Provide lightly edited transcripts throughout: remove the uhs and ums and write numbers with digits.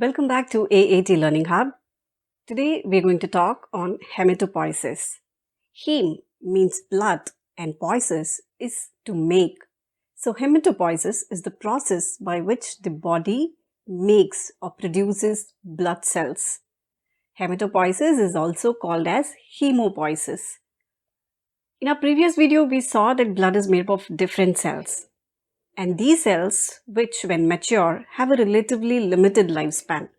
Welcome back to AAT Learning Hub. Today we're going to talk on hematopoiesis. Heme means blood and poiesis is to make. So hematopoiesis is the process by which the body makes or produces blood cells. Hematopoiesis is also called as hemopoiesis. In our previous video, we saw that blood is made up of different cells. And these cells, which when mature, have a relatively limited lifespan.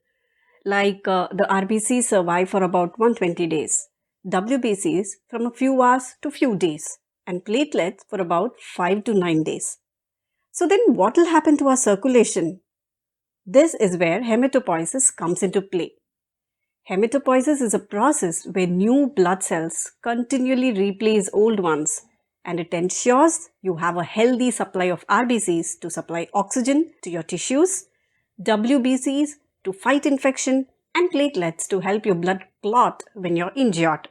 Like the RBCs survive for about 120 days, WBCs from a few hours to few days, and platelets for about 5 to 9 days. So then what will happen to our circulation? This is where hematopoiesis comes into play. Hematopoiesis is a process where new blood cells continually replace old ones, and it ensures you have a healthy supply of RBCs to supply oxygen to your tissues, WBCs to fight infection, and platelets to help your blood clot when you're injured.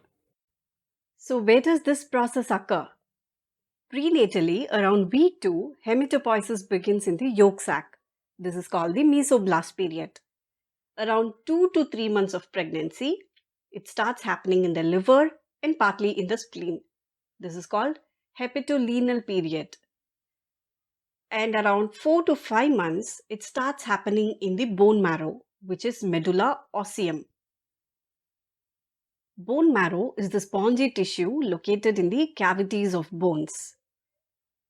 So where does this process occur? Prenatally, around week 2, hematopoiesis begins in the yolk sac. This is called the mesoblast period. Around 2 to 3 months of pregnancy, it starts happening in the liver and partly in the spleen. This is called hepatorenal period. And around 4 to 5 months, it starts happening in the bone marrow, which is medulla osseum. Bone marrow is the spongy tissue located in the cavities of bones.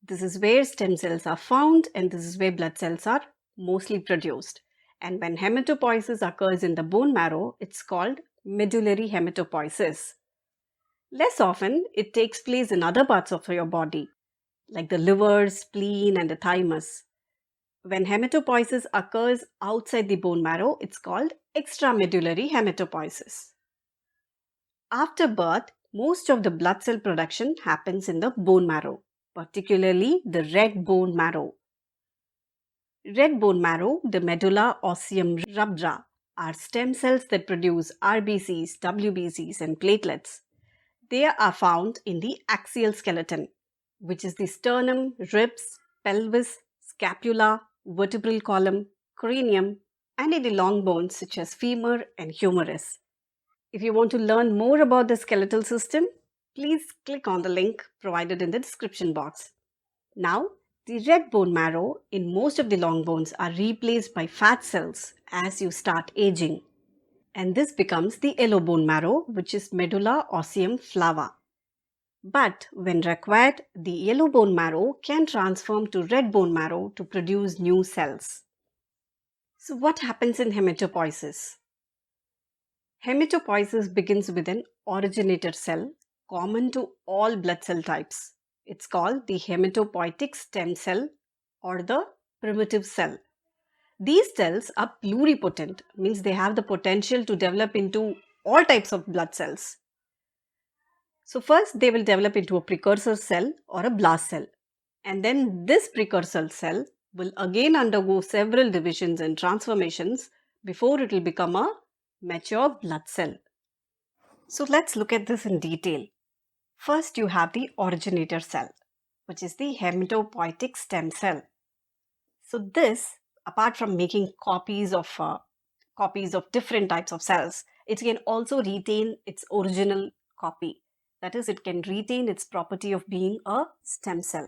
This is where stem cells are found, and this is where blood cells are mostly produced. And when hematopoiesis occurs in the bone marrow, it's called medullary hematopoiesis. Less often, it takes place in other parts of your body, like the liver, spleen, and the thymus. When hematopoiesis occurs outside the bone marrow, it's called extramedullary hematopoiesis. After birth, most of the blood cell production happens in the bone marrow, particularly the red bone marrow. Red bone marrow, the medulla osseum rubra, are stem cells that produce RBCs, WBCs, and platelets. They are found in the axial skeleton, which is the sternum, ribs, pelvis, scapula, vertebral column, cranium, and in the long bones such as femur and humerus. If you want to learn more about the skeletal system, please click on the link provided in the description box. Now, the red bone marrow in most of the long bones are replaced by fat cells as you start aging. And this becomes the yellow bone marrow, which is medulla osseum flava. But when required, the yellow bone marrow can transform to red bone marrow to produce new cells. So what happens in hematopoiesis? Hematopoiesis begins with an originator cell common to all blood cell types. It's called the hematopoietic stem cell or the primitive cell. These cells are pluripotent, means they have the potential to develop into all types of blood cells. So first they will develop into a precursor cell or a blast cell, and then this precursor cell will again undergo several divisions and transformations before it will become a mature blood cell. So let's look at this in detail. First you have the originator cell, which is the hematopoietic stem cell. So this, apart from making copies of different types of cells, it can also retain its original copy. That is, it can retain its property of being a stem cell.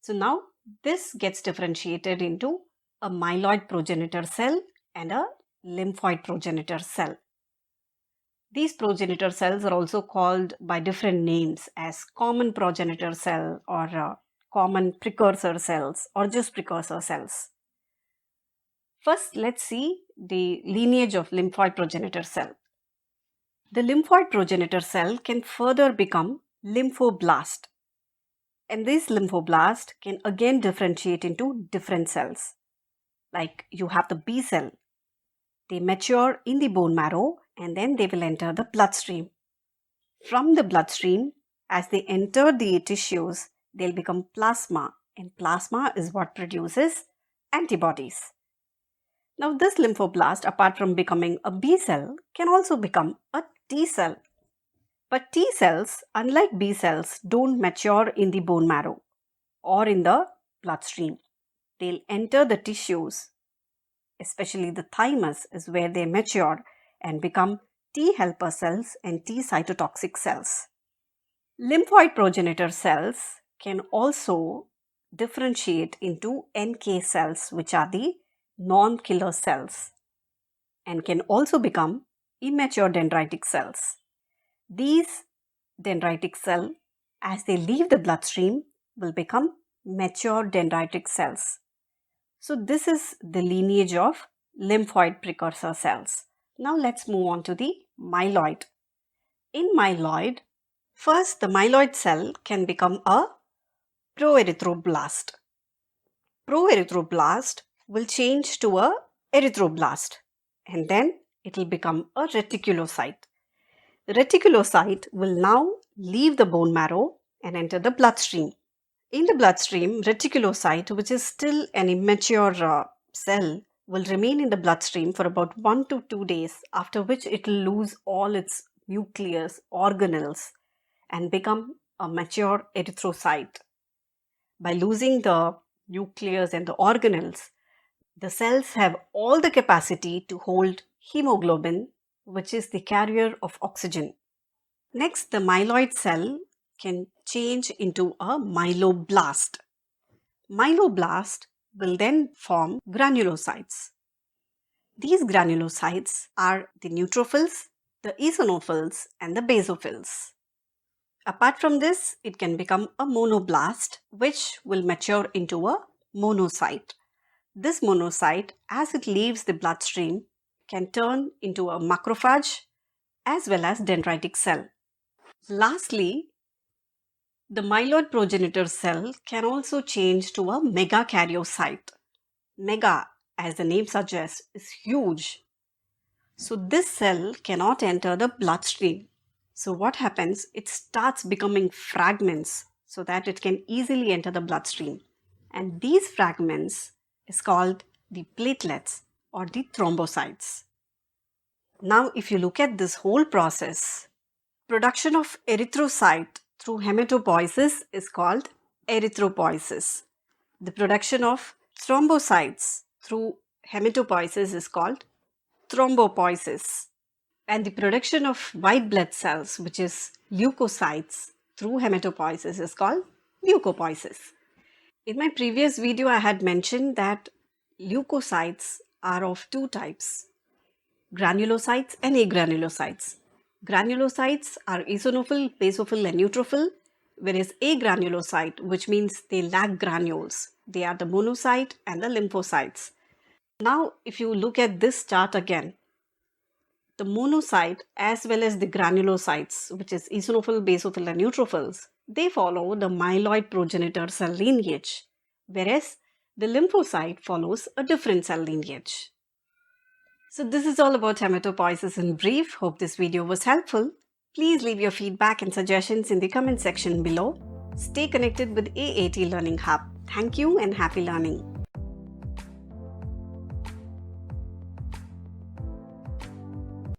So now this gets differentiated into a myeloid progenitor cell and a lymphoid progenitor cell. These progenitor cells are also called by different names as common progenitor cell or common precursor cells or just precursor cells. First, let's see the lineage of lymphoid progenitor cell. The lymphoid progenitor cell can further become lymphoblast. And this lymphoblast can again differentiate into different cells. Like you have the B cell. They mature in the bone marrow and then they will enter the bloodstream. From the bloodstream, as they enter the tissues, they'll become plasma. And plasma is what produces antibodies. Now this lymphoblast, apart from becoming a B cell, can also become a T cell. But T cells, unlike B cells, don't mature in the bone marrow or in the bloodstream. They'll enter the tissues especially the thymus, is where they mature and become T helper cells and T cytotoxic cells. Lymphoid progenitor cells can also differentiate into NK cells, which are the non-killer cells, and can also become immature dendritic cells. These dendritic cells, as they leave the bloodstream, will become mature dendritic cells. So this is the lineage of lymphoid precursor cells. Now let's move on to the myeloid. In myeloid, first the myeloid cell can become a proerythroblast. Proerythroblast will change to a erythroblast, and then it will become a reticulocyte. The reticulocyte will now leave the bone marrow and enter the bloodstream. In the bloodstream, reticulocyte, which is still an immature cell, will remain in the bloodstream for about 1 to 2 days, after which it will lose all its nucleus organelles and become a mature erythrocyte. By losing the nucleus and the organelles, the cells have all the capacity to hold hemoglobin, which is the carrier of oxygen. Next, the myeloid cell can change into a myeloblast. Myeloblast will then form granulocytes. These granulocytes are the neutrophils, the eosinophils, and the basophils. Apart from this, it can become a monoblast, which will mature into a monocyte. This monocyte, as it leaves the bloodstream, can turn into a macrophage as well as dendritic cell. Lastly, the myeloid progenitor cell can also change to a megakaryocyte. Mega, as the name suggests, is huge. So this cell cannot enter the bloodstream. So what happens? It starts becoming fragments so that it can easily enter the bloodstream. And these fragments is called the platelets or the thrombocytes. Now, if you look at this whole process, production of erythrocyte through hematopoiesis is called erythropoiesis. The production of thrombocytes through hematopoiesis is called thrombopoiesis. And the production of white blood cells, which is leukocytes, through hematopoiesis is called leukopoiesis. In my previous video, I had mentioned that leukocytes are of two types, granulocytes and agranulocytes. Granulocytes are eosinophil, basophil, and neutrophil, whereas agranulocyte, which means they lack granules, they are the monocyte and the lymphocytes. Now, if you look at this chart again, the monocyte as well as the granulocytes, which is eosinophil, basophil, and neutrophils, they follow the myeloid progenitor cell lineage, whereas the lymphocyte follows a different cell lineage. So this is all about hematopoiesis in brief. Hope this video was helpful. Please leave your feedback and suggestions in the comment section below. Stay connected with AAT Learning Hub. Thank you and happy learning.